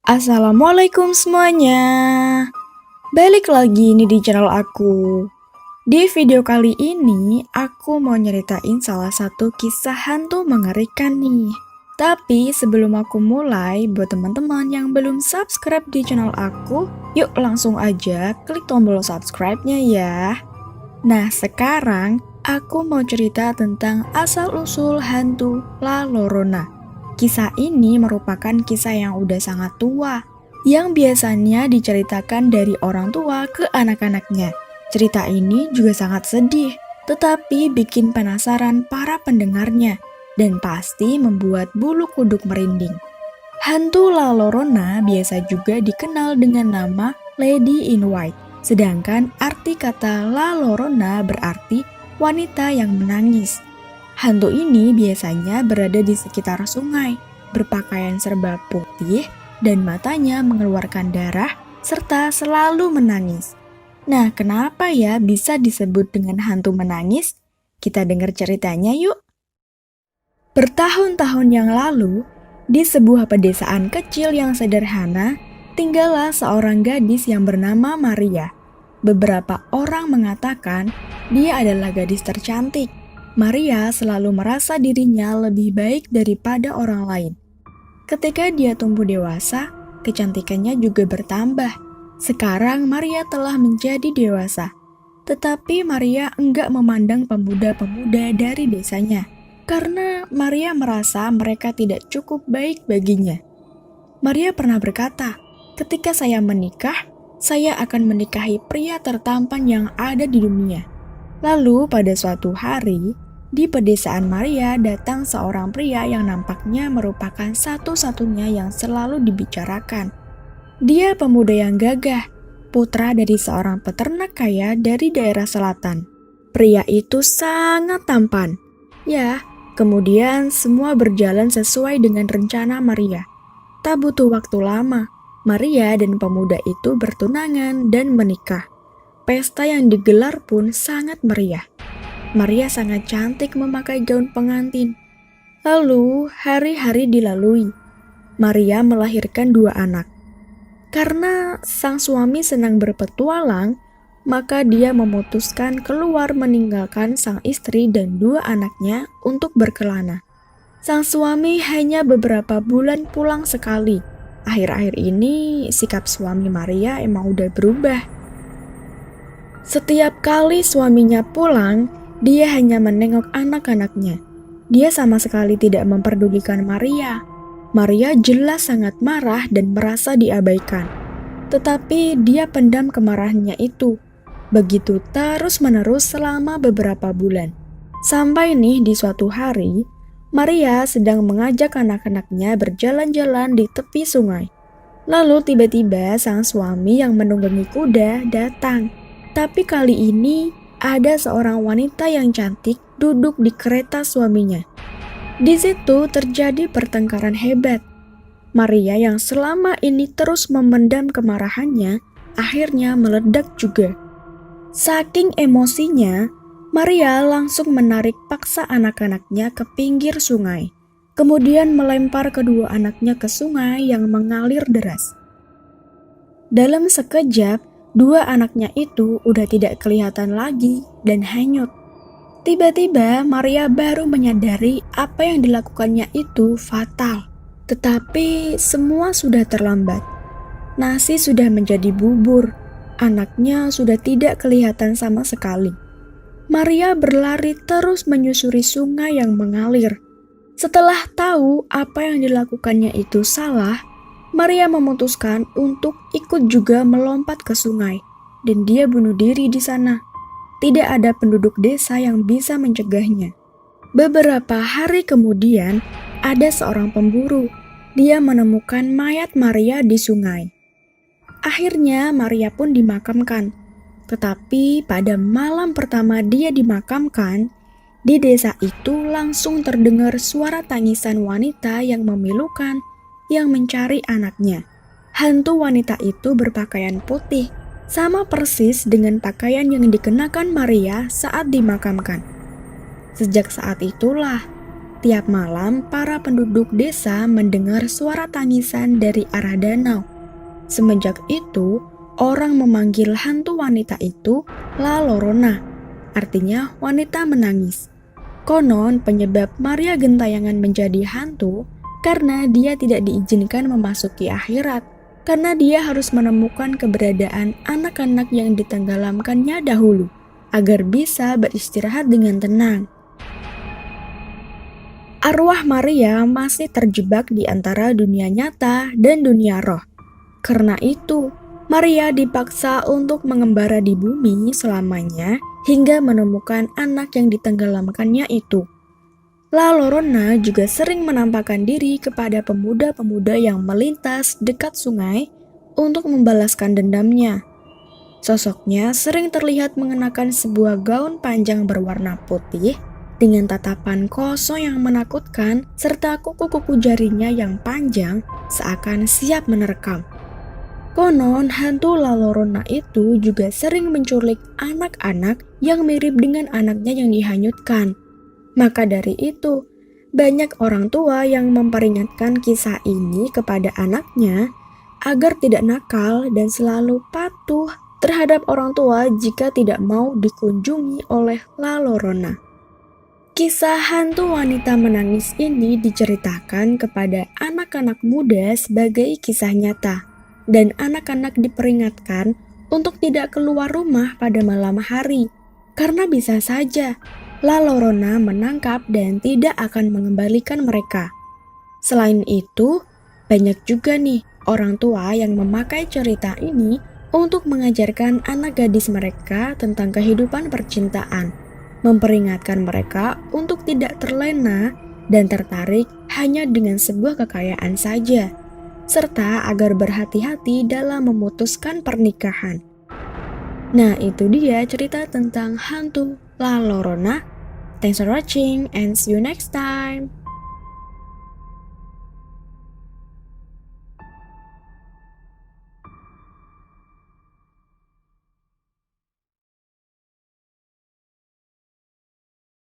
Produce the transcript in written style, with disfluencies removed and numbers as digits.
Assalamualaikum semuanya. Balik lagi nih di channel aku. Di video kali ini aku mau nyeritain salah satu kisah hantu mengerikan nih. Tapi sebelum aku mulai, buat teman-teman yang belum subscribe di channel aku, yuk langsung aja klik tombol subscribe-nya ya. Nah, sekarang aku mau cerita tentang asal-usul hantu La Llorona. Kisah ini merupakan kisah yang udah sangat tua, yang biasanya diceritakan dari orang tua ke anak-anaknya. Cerita ini juga sangat sedih, tetapi bikin penasaran para pendengarnya, dan pasti membuat bulu kuduk merinding. Hantu La Llorona biasa juga dikenal dengan nama Lady in White, sedangkan arti kata La Llorona berarti wanita yang menangis. Hantu ini biasanya berada di sekitar sungai, berpakaian serba putih, dan matanya mengeluarkan darah, serta selalu menangis. Nah, kenapa ya bisa disebut dengan hantu menangis? Kita dengar ceritanya yuk. Bertahun-tahun yang lalu, di sebuah pedesaan kecil yang sederhana, tinggallah seorang gadis yang bernama Maria. Beberapa orang mengatakan dia adalah gadis tercantik. Maria selalu merasa dirinya lebih baik daripada orang lain. Ketika dia tumbuh dewasa, kecantikannya juga bertambah. Sekarang Maria telah menjadi dewasa, tetapi Maria enggak memandang pemuda-pemuda dari desanya, karena Maria merasa mereka tidak cukup baik baginya. Maria pernah berkata, "Ketika saya menikah, saya akan menikahi pria tertampan yang ada di dunia." Lalu pada suatu hari, di pedesaan Maria datang seorang pria yang nampaknya merupakan satu-satunya yang selalu dibicarakan. Dia pemuda yang gagah, putra dari seorang peternak kaya dari daerah selatan. Pria itu sangat tampan. Ya, kemudian semua berjalan sesuai dengan rencana Maria. Tak butuh waktu lama, Maria dan pemuda itu bertunangan dan menikah. Pesta yang digelar pun sangat meriah. Maria sangat cantik memakai gaun pengantin. Lalu, hari-hari dilalui. Maria melahirkan 2 anak. Karena sang suami senang berpetualang, maka dia memutuskan keluar meninggalkan sang istri dan 2 anaknya untuk berkelana. Sang suami hanya beberapa bulan pulang sekali. Akhir-akhir ini, sikap suami Maria emang udah berubah. Setiap kali suaminya pulang, dia hanya menengok anak-anaknya. Dia sama sekali tidak memperdulikan Maria. Maria jelas sangat marah dan merasa diabaikan. Tetapi dia pendam kemarahannya itu. Begitu terus-menerus selama beberapa bulan. Sampai nih di suatu hari, Maria sedang mengajak anak-anaknya berjalan-jalan di tepi sungai. Lalu tiba-tiba sang suami yang menunggangi kuda datang. Tapi kali ini ada seorang wanita yang cantik duduk di kereta suaminya. Di situ terjadi pertengkaran hebat. Maria yang selama ini terus memendam kemarahannya, akhirnya meledak juga. Saking emosinya, Maria langsung menarik paksa anak-anaknya ke pinggir sungai. Kemudian melempar kedua anaknya ke sungai yang mengalir deras. Dalam sekejap, 2 anaknya itu udah tidak kelihatan lagi dan hanyut. Tiba-tiba Maria baru menyadari apa yang dilakukannya itu fatal. Tetapi semua sudah terlambat. Nasi sudah menjadi bubur. Anaknya sudah tidak kelihatan sama sekali. Maria berlari terus menyusuri sungai yang mengalir. Setelah tahu apa yang dilakukannya itu salah, Maria memutuskan untuk ikut juga melompat ke sungai, dan dia bunuh diri di sana. Tidak ada penduduk desa yang bisa mencegahnya. Beberapa hari kemudian, ada seorang pemburu. Dia menemukan mayat Maria di sungai. Akhirnya Maria pun dimakamkan. Tetapi pada malam pertama dia dimakamkan, di desa itu langsung terdengar suara tangisan wanita yang memilukan yang mencari anaknya. Hantu wanita itu berpakaian putih, sama persis dengan pakaian yang dikenakan Maria saat dimakamkan. Sejak saat itulah, Tiap malam, para penduduk desa mendengar suara tangisan dari arah danau. Semenjak itu, orang memanggil hantu wanita itu La Llorona, artinya wanita menangis. Konon, penyebab Maria Gentayangan menjadi hantu karena dia tidak diizinkan memasuki akhirat, karena dia harus menemukan keberadaan anak-anak yang ditenggelamkannya dahulu, agar bisa beristirahat dengan tenang. Arwah Maria masih terjebak di antara dunia nyata dan dunia roh. Karena itu, Maria dipaksa untuk mengembara di bumi selamanya hingga menemukan anak yang ditenggelamkannya itu. La Llorona juga sering menampakkan diri kepada pemuda-pemuda yang melintas dekat sungai untuk membalaskan dendamnya. Sosoknya sering terlihat mengenakan sebuah gaun panjang berwarna putih dengan tatapan kosong yang menakutkan serta kuku-kuku jarinya yang panjang seakan siap menerkam. Konon, hantu La Llorona itu juga sering menculik anak-anak yang mirip dengan anaknya yang dihanyutkan. Maka dari itu, banyak orang tua yang memperingatkan kisah ini kepada anaknya agar tidak nakal dan selalu patuh terhadap orang tua jika tidak mau dikunjungi oleh La Llorona. Kisah hantu wanita menangis ini diceritakan kepada anak-anak muda sebagai kisah nyata, dan anak-anak diperingatkan untuk tidak keluar rumah pada malam hari, karena bisa saja La Llorona menangkap dan tidak akan mengembalikan mereka. Selain itu, banyak juga nih orang tua yang memakai cerita ini untuk mengajarkan anak gadis mereka tentang kehidupan percintaan, memperingatkan mereka untuk tidak terlena dan tertarik hanya dengan sebuah kekayaan saja, serta agar berhati-hati dalam memutuskan pernikahan. Nah, itu dia cerita tentang hantu La Llorona. Thanks for watching and see you next time.